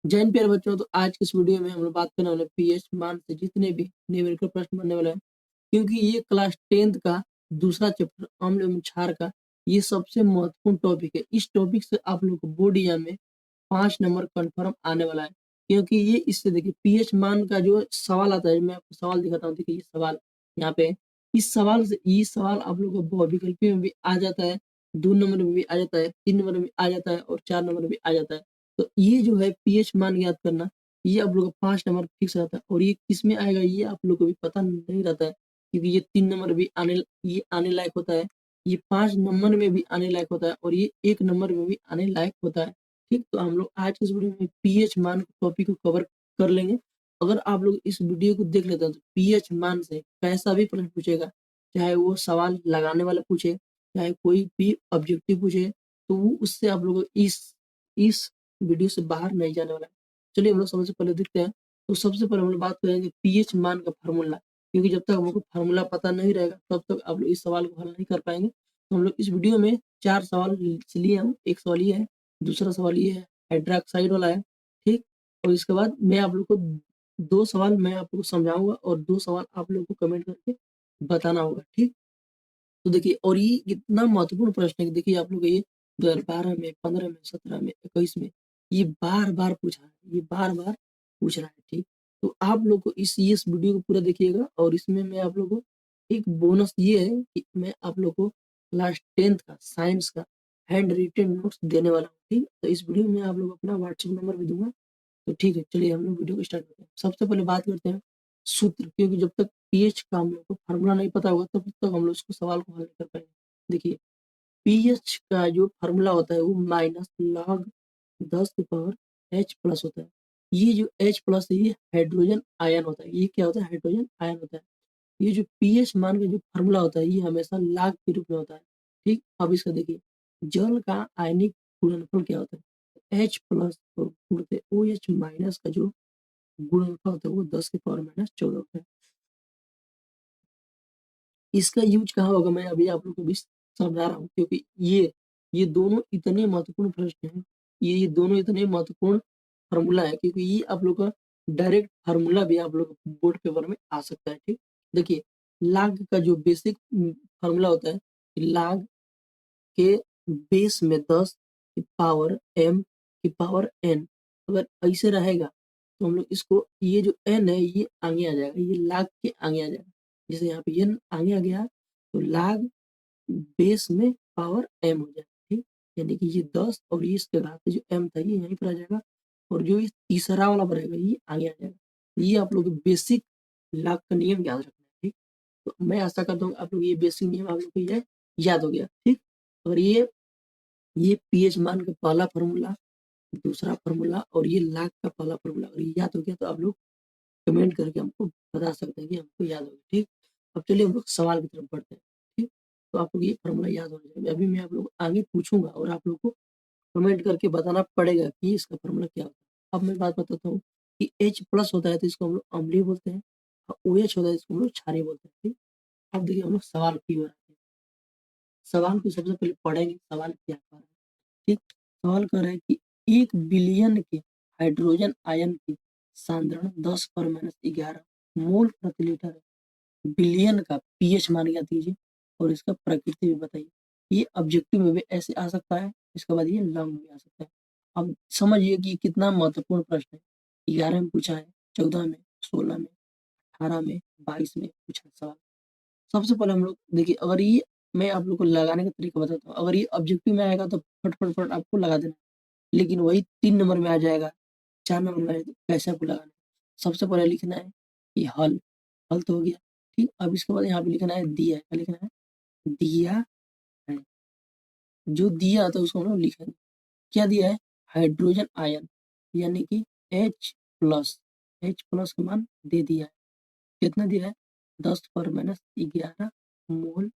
जय हिंद प्यारे बच्चों। तो आज की इस वीडियो में हम लोग बात करने वाले पीएच मान से जितने भी न्यूमेरिकल प्रश्न बनने वाले हैं, क्योंकि ये क्लास 10th का दूसरा चैप्टर अम्ल एवं क्षार का ये सबसे महत्वपूर्ण टॉपिक है। इस टॉपिक से आप लोग को बोर्ड एग्जाम में 5 नंबर कंफर्म आने वाला है, क्योंकि ये इससे देखिए पीएच मान का जो सवाल आता है, मैं आपको सवाल दिखाता हूँ। देखिए ये सवाल यहाँ पे, इस सवाल से ये सवाल आप लोग को बहुविकल्पी में भी आ जाता है, 2 नंबर में भी आ जाता है, 3 नंबर में भी आ जाता है और 4 नंबर में भी आ जाता है। तो ये जो है पीएच मान याद करना, ये आप लोग का 5 नंबर फिक्स रहता है और ये किसमें आएगा ये आप लोग को भी पता नहीं रहता है, क्योंकि ये 3 नंबर भी आने लायक होता है, ये 5 नंबर में भी आने लायक होता है और ये 1 नंबर में भी आने लायक होता है। ठीक, तो हम लोग आज के इस वीडियो में पीएच मान टॉपिक को कवर कर लेंगे। अगर आप लोग इस वीडियो को देख लेते हैं तो पीएच मान से कैसा भी प्रश्न पूछेगा, चाहे वो सवाल लगाने वाला पूछे, चाहे कोई भी ऑब्जेक्टिव पूछे, तो वो उससे आप लोग इस वीडियो से बाहर नहीं जाने वाला है। चलिए हम लोग सबसे पहले देखते हैं। तो सबसे पहले हम लोग बात करेंगे पीएच मान का फार्मूला, क्योंकि जब तक हमको फार्मूला पता नहीं रहेगा तब तक आप लोग इस सवाल को हल नहीं कर पाएंगे। तो हम लोग इस वीडियो में 4 सवाल लिए हैं। एक सवाल ये है, दूसरा सवाल ये है, हाइड्रोक्साइड वाला है, ठीक। और इसके बाद मैं आप लोग को 2 सवाल मैं आप लोग को समझाऊंगा और 2 सवाल आप लोग को कमेंट करके बताना होगा, ठीक। तो देखिए, और ये इतना महत्वपूर्ण प्रश्न है कि देखिए आप लोग ये 2012 में, 15 में, 17 में, 21 में ये बार-बार पूछा है, ये बार-बार पूछ रहा है, ठीक। तो आप लोग को इस वीडियो को पूरा देखिएगा और इसमें मैं आप लोग को एक बोनस ये है कि मैं आप लोग को क्लास 10th का साइंस का हैंड रिटन नोट्स देने वाला हूँ, ठीक। तो इस वीडियो में आप लोग अपना व्हाट्सएप नंबर भी दूँगा। तो ठीक है, चलिए हम लोग वीडियो को स्टार्ट करते हैं। सबसे पहले बात करते हैं सूत्र, क्योंकि जब तक पीएच का हम लोग को फार्मूला नहीं पता होगा तब तक हम लोग इसको सवाल को हल नहीं कर पाएंगे। देखिए, पीएच का जो फार्मूला होता है वो माइनस लॉग 10 की पावर एच प्लस होता है। ये जो एच प्लस है ये हाइड्रोजन आयन होता है। ये क्या होता है? हाइड्रोजन आयन होता है। ये जो पीएच मान का जो फार्मूला होता है ये हमेशा लाग के रूप में होता है, ठीक। अब इसका देखिए, जल का आयनिक गुणनफल क्या होता है? एच प्लस और गुणित ओ एच माइनस का जो गुणनफल होता है वो 10 की पावर माइनस 14 होता है। इसका यूज कहाँ होगा मैं अभी आप लोग को भी समझा रहा हूँ, क्योंकि ये दोनों इतने महत्वपूर्ण प्रश्न हैं, ये दोनों इतने महत्वपूर्ण फार्मूला है, क्योंकि ये आप लोग का डायरेक्ट फार्मूला भी आप लोग बोर्ड पेपर में आ सकता है, ठीक। देखिए, लाग का जो बेसिक फार्मूला होता है, लाग के बेस में 10 की पावर m की पावर n, अगर ऐसे रहेगा तो हम लोग इसको, ये जो n है ये आगे आ जाएगा, ये लाग के आगे आ जाएगा। जैसे यहाँ पे n आगे आ गया तो लाग बेस में पावर m हो जाएगा, ठीक। यानी कि ये 10 और ये इसके घात जो m था ये यहीं पर आ जाएगा और जो ये तीसरा वाला बढ़ेगा ये आगे आ जाएगा। ये आप लोग बेसिक लाग का नियम याद रखना है, ठीक। तो मैं आशा करता हूँ आप लोग ये बेसिक नियम आप लोग को ये याद हो गया, ठीक। और ये पीएच मान का पहला फार्मूला, दूसरा फार्मूला और ये लाख का पहला फार्मूला अगर ये याद हो गया तो आप लोग कमेंट करके हमको बता सकते हैं कि हमको याद हो गया, ठीक। अब चलिए हम लोग सवाल की तरफ बढ़ते हैं, ठीक। तो आप लोग ये फार्मूला याद होना चाहिए। अभी मैं आप लोग को आगे पूछूंगा और आप लोग को कमेंट करके बताना पड़ेगा कि इसका फार्मूला क्या होता है। अब मैं बात बताता हूँ कि H प्लस होता है तो इसको हम लोग अम्लीय बोलते हैं, और OH होता है इसको हम लोग क्षारीय बोलते हैं, ठीक। अब देखिए हम लोग सवाल की ओर आते हैं। सवाल को सबसे पहले पढ़ेंगे, सवाल क्या कह रहा है, ठीक। सवाल कर रहा है कि 1 बिलियन के हाइड्रोजन आयन की सांद्रण 10 पर माइनस 11 मोल प्रति लीटर है। बिलियन का पीएच मान ज्ञात कीजिए और इसका प्रकृति भी बताइए। ये ऑब्जेक्टिव में भी ऐसे आ सकता है, इसके बाद ये लॉन्ग में आ सकता है। अब समझिए कि कितना महत्वपूर्ण प्रश्न है। 11 में पूछा है, 14 में, 16 में, 18 में, 22 में पूछा है सवाल। सबसे पहले हम लोग देखिए, अगर ये मैं आप लोग को लगाने का तरीका बताता हूँ। अगर ये ऑब्जेक्टिव में आएगा तो फट फट फट आपको लगा देना, लेकिन वही 3 नंबर में आ जाएगा, 4 नंबर में आएगा तो कैसे आपको लगाना है। सबसे पहले लिखना है कि हल, हल तो हो गया, ठीक। अब इसके बाद यहाँ पे लिखना है दिया, क्या लिखना है? दिया है। जो दिया था उसको हम लोग लिखेंगे। क्या दिया है? हाइड्रोजन आयन, यानी कि H प्लस, H प्लस का मान दे दिया है। कितना दिया है? 10 पर माइनस 11 मोल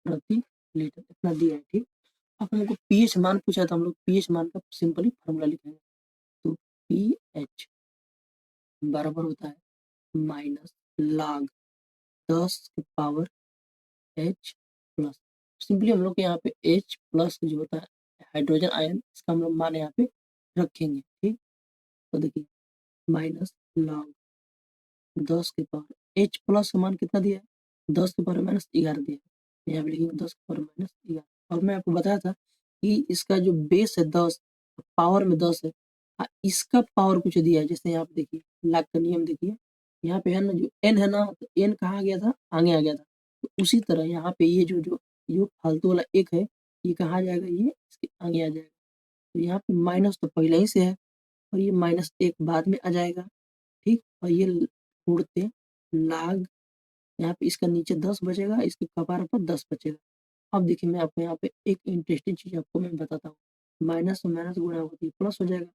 प्रति लीटर, इतना दिया है, ठीक। अब हमको पीएच मान पूछा तो हम लोग पीएच मान का सिंपली फॉर्मूला लिखेंगे। तो पीएच बराबर होता है माइनस लॉग 10 की पावर एच प्लस। सिंपली हम लोग के यहाँ पे एच प्लस जो होता है हाइड्रोजन आयन, इसका हम लोग मान यहाँ पे रखेंगे, ठीक। तो देखिए माइनस लॉग 10 के पावर h प्लस का मान कितना दिया है? 10 के पावर माइनस 11 दिया है। यहाँ पे लिखेंगे 10 के पावर माइनस 11 और मैं आपको बताया था कि इसका जो बेस है 10, पावर में 10 है। इसका पावर कुछ दिया है, जैसे यहाँ पे देखिए लाख का नियम देखिए, यहाँ पे है ना जो n है ना, तो n कहाँ आ गया था? आगे आ गया था। तो उसी तरह यहाँ पे ये जो फालतू वाला एक है, ये कहाँ आ जाएगा? ये इसके आगे आ जाएगा। तो यहाँ पे माइनस तो पहले ही से है और ये माइनस एक बाद में आ जाएगा, ठीक। और ये उड़ते लाग, यहाँ पे इसका नीचे 10 बचेगा, इसके कपार पर 10 बचेगा। अब देखिए मैं आपको यहाँ पे एक इंटरेस्टिंग चीज आपको मैं बताता हूँ। माइनस और माइनस गुणा होती है प्लस हो जाएगा,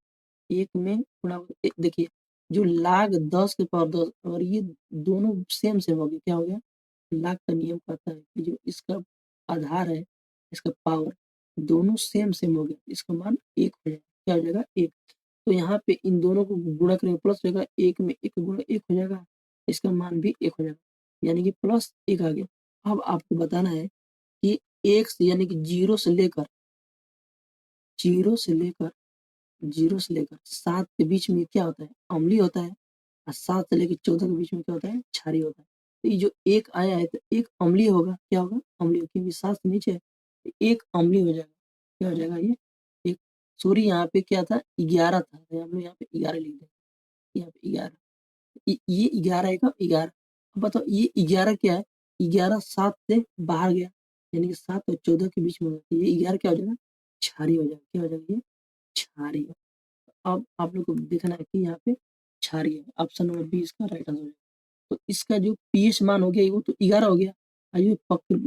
एक में गुणा देखिए जो लाग 10 के पावर 10 और ये दोनों सेम सेम हो गए, क्या हो गया? लाग का नियम कहता है कि जो इसका आधार है, इसका पावर दोनों सेम सेम हो गया, इसका मान एक हो जाएगा। क्या हो जाएगा? एक। तो यहाँ पे इन दोनों को गुणा करेंगे प्लस हो जाएगा, एक में एक गुणा एक हो जाएगा, इसका मान भी एक हो जाएगा, यानी कि प्लस एक आ गया। अब आपको बताना है कि एक से यानी कि जीरो से लेकर 7 के बीच में क्या होता है? अम्लीय होता है। और 7 से लेकर 14 के बीच में क्या होता है? क्षारीय होता है। तो ये जो एक आया है तो एक अम्लीय होगा, क्या होगा? अम्लीय, क्योंकि 7 से नीचे है तो एक अम्लीय हो जाएगा। क्या हो जाएगा ये? एक। सॉरी यहाँ पे क्या था? 11 था, तो हम लोग यहाँ पे 11 लिख देंगे, यहाँ पे 11। ये 11 है का 11। अब बताओ ये 11 क्या है? 11 7 से बाहर गया, यानी कि 7 और 14 के बीच में होगा, तो ये 11 क्या हो जाएगा? क्षारीय हो जाएगा। क्या हो जाएगा? ये क्षारीय। अब आप लोग को देखना है कि यहाँ पे क्षारीय है, ऑप्शन नंबर बी इसका राइट आंसर हो जाएगा। तो इसका जो पीएच मान हो गया वो तो 11 हो गया। और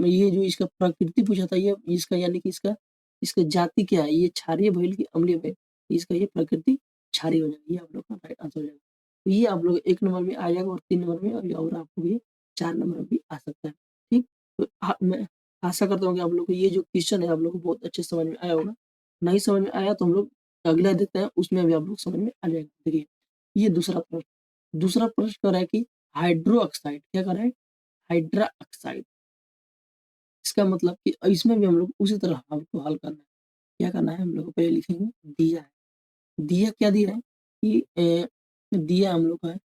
ये जो इसका प्रकृति पूछा था, ये इसका यानी कि इसका इसका जाति क्या है? ये क्षारीय भइल की अम्लीय भइल? इसका ये प्रकृति क्षारीय हो जाएगी, ये आप लोग का राइट आंसर हो जाएगा। तो ये आप लोग 1 नंबर में आ जाएगा और 3 नंबर में और आपको ये 4 नंबर में भी आ सकता है, ठीक। तो मैं आशा करता हूँ कि आप लोग को ये जो क्वेश्चन है आप लोग को बहुत अच्छे से समझ में आया होगा। नहीं समझ में आया तो हम लोग अगला देखते हैं, उसमें भी आप लोग समझ में आ जाएगा। देखिए ये दूसरा प्रश्न कर रहा है कि हाइड्रो ऑक्साइड क्या कर रहा है? Hydra oxide. इसका मतलब कि इसमें भी हम लोग उसी तरह हमको हल करना है। क्या करना है? हम लोग को पहले लिखेंगे दिया है। दिया क्या दिया है कि दिया हम लोग का है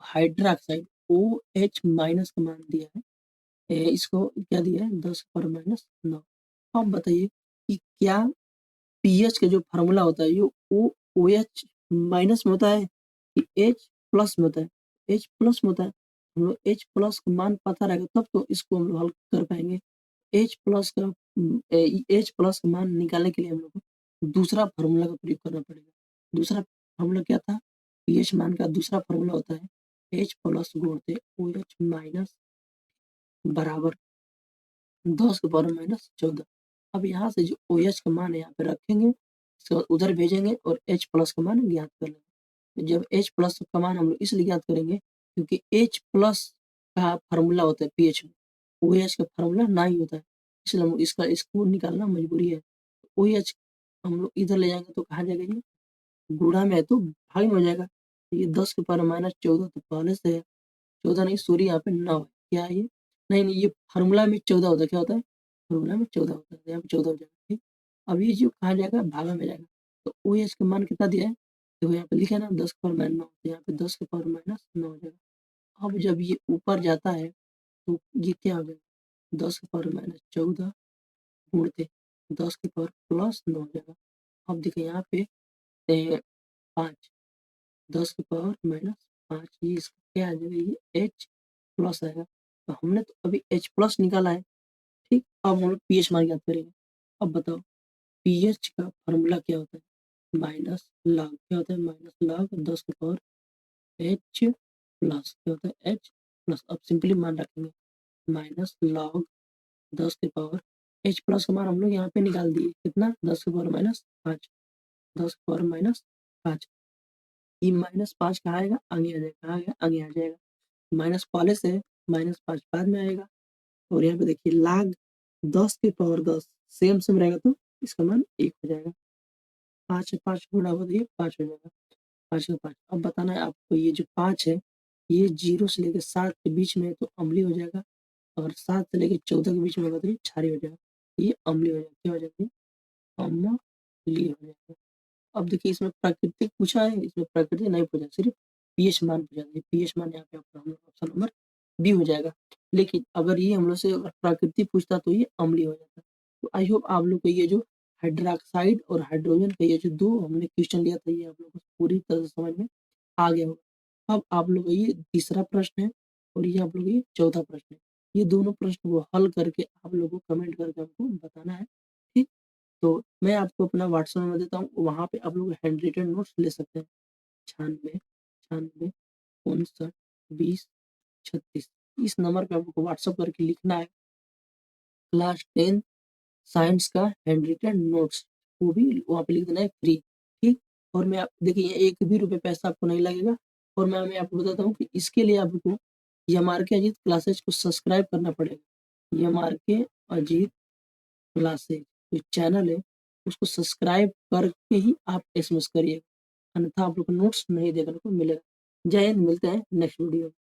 हाइड्रा ऑक्साइड OH माइनस का मान दिया है। इसको क्या दिया है? 10 पर माइनस 9। अब बताइए कि क्या पीएच का जो फार्मूला होता है ये ओ OH माइनस में होता है कि H प्लस में होता है? H प्लस में होता है। हम लोग H प्लस का मान पता रहेगा तब तो इसको हम लोग हल कर पाएंगे। H प्लस का मान निकालने के लिए हम लोग को दूसरा फार्मूला का प्रयोग करना पड़ेगा। दूसरा फार्मूला क्या था? पीएच मान का दूसरा फार्मूला होता है H प्लस गुणित OH माइनस बराबर 10 के पावर माइनस 14। अब यहाँ से जो OH का मान है यहाँ पे रखेंगे, इसके बाद उधर भेजेंगे और H प्लस का मान ज्ञात कर लेंगे। तो जब H प्लस का मान हम लोग इसलिए ज्ञात करेंगे क्योंकि H प्लस का फार्मूला होता है पीएच में, OH का फार्मूला ना ही होता है, इसलिए हम इसको निकालना मजबूरी है। OH हम लोग इधर ले जाएंगे तो कहाँ जाएगा? ये गुणा में है तो भाग में हो जाएगा। तो ये 10 के पावर माइनस 14 तो पहले से है, 14 नहीं सॉरी यहाँ पे 9 है। क्या है ये? नहीं ये फार्मूला में 14 होता है। क्या होता है? फार्मूला में 14 होता है, तो यहाँ पे 14 हो जाएगा, ठीक। अब ये जो कहाँ जाएगा? भागा में जाएगा। तो OH का मान कितना दिया है? देखो यहाँ पे लिखा है ना 10 के पावर माइनस 9, तो यहाँ पे 10 के पावर माइनस 9 हो जाएगा। अब जब ये ऊपर जाता है तो ये क्या हो जाएगा? 10 के पावर माइनस 14 गुणित 10 के पावर प्लस 9 हो जाएगा। अब देखिए यहाँ पे 5, 10 के पावर माइनस 5, ये इसका क्या आ जाएगा? ये H प्लस आएगा। तो हमने तो अभी H प्लस निकाला है, ठीक। अब हम लोग पीएच मान ज्ञात करेंगे। अब बताओ पीएच का फॉर्मूला क्या होता है? माइनस लॉग क्या होता है? माइनस लॉग 10 के पावर H प्लस क्या होता है? H plus. अब सिंपली मान रखेंगे माइनस लॉग 10 के पावर H प्लस का मान हम लोग यहाँ पे निकाल दिए, कितना? 10 के पावर माइनस 5, 10 के पावर माइनस 5। ये माइनस 5 कहाँ आएगा? आगे आ जाएगा। कहाँ आएगा? आगे आ जाएगा। माइनस पहले से है, माइनस 5 बाद में आएगा। और यहाँ पे देखिए लाग 10 के पावर 10 सेम सेम रहेगा तो इसका मान 1 हो जाएगा। 5 से 5 गुणा होगा तो ये 5 हो जाएगा। 5 का 5। अब बताना है आपको ये जो 5 है ये 0 से लेकर 7 के बीच में है तो अम्लीय हो जाएगा, और 7 से लेकर 14 के बीच में होगा तो ये क्षारीय हो जाएगा। ये अम्लीय हो जाएगा। क्या हो जाएगा? ये अम्लीय हो जाएगा। अब देखिए इसमें प्राकृतिक पूछा है, इसमें प्राकृतिक नहीं पूछा, सिर्फ़ पीएच मान पूछा है। पीएच मान यहाँ पे आपका हम लोग ऑप्शन नंबर बी हो जाएगा। लेकिन अगर ये हम लोग से अगर प्राकृतिक पूछता तो ये अम्लीय हो जाता। तो आई होप आप लोग को ये जो हाइड्रॉक्साइड और हाइड्रोजन का ये जो 2 हमने क्वेश्चन लिया था, ये आप लोगों को पूरी तरह से समझ में आ गया होगा। अब आप लोग का ये तीसरा प्रश्न है और ये आप लोग का ये चौथा प्रश्न है। ये दोनों प्रश्न को हल करके आप लोगों को कमेंट करके हमको बताना है, ठीक? तो मैं आपको अपना व्हाट्सएप नंबर देता हूँ, वहाँ पे आप लोग हैंड रिटन नोट्स ले सकते हैं। 96 96 59 20 36 इस नंबर पे आपको व्हाट्सएप करके लिखना है क्लास 10 साइंस का हैंड रिटन नोट्स, वो भी वहाँ पे लिख देना है फ्री, ठीक? और मैं आप देखिए 1 भी रुपए पैसा आपको नहीं लगेगा और मैं आपको बताता हूँ कि इसके लिए आपको एमआरके अजीत क्लासेज को सब्सक्राइब करना पड़ेगा। एमआरके अजीत क्लासेज जो चैनल है, उसको सब्सक्राइब करके ही आप एसएमएस करिएगा, अन्यथा आप लोग को नोट्स नहीं देखने को मिलेगा। जय हिंद, मिलते हैं नेक्स्ट वीडियो में।